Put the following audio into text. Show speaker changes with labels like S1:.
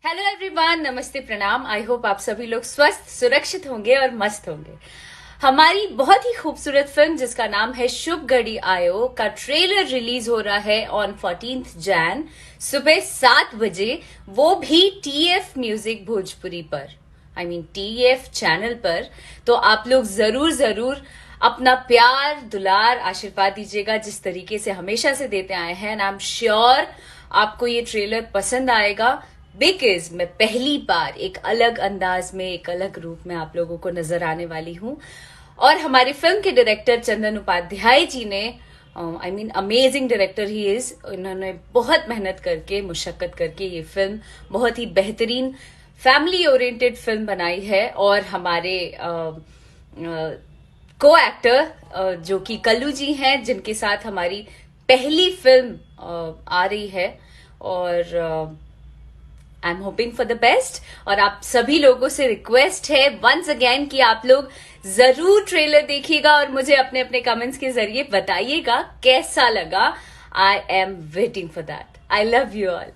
S1: Hello everyone, नमस्ते, प्रणाम। I hope आप सभी लोग स्वस्थ, सुरक्षित होंगे और मस्त होंगे। हमारी बहुत ही खूबसूरत फिल्म जिसका नाम है शुभ घड़ी आयो का ट्रेलर रिलीज हो रहा है ऑन 14th जैन सुबह 7 बजे, वो भी टीएफ म्यूजिक भोजपुरी पर, आई मीन टीएफ चैनल पर। तो आप लोग जरूर जरूर अपना प्यार, दुलार, आशीर्वाद दीजिएगा जिस तरीके से हमेशा से देते आए हैं। एंड आई एम श्योर आपको ये ट्रेलर पसंद आएगा, बिकॉज मैं पहली बार एक अलग अंदाज में, एक अलग रूप में आप लोगों को नजर आने वाली हूं। और हमारी फिल्म के डायरेक्टर चंदन उपाध्याय जी ने, I mean amazing director he is, उन्होंने बहुत मेहनत करके, मुशक्कत करके ये फिल्म बहुत ही बेहतरीन फैमिली ओरिएंटेड फिल्म बनाई है। और हमारे को एक्टर जो कि कल्लू जी हैं, जिनके साथ हमारी पहली फिल्म आ रही है। और I am hoping for the best. और आप सभी लोगों से रिक्वेस्ट है वंस अगेन कि आप लोग जरूर ट्रेलर देखिएगा और मुझे अपने अपने कमेंट्स के जरिए बताइएगा कैसा लगा। I am waiting for that. I love you all.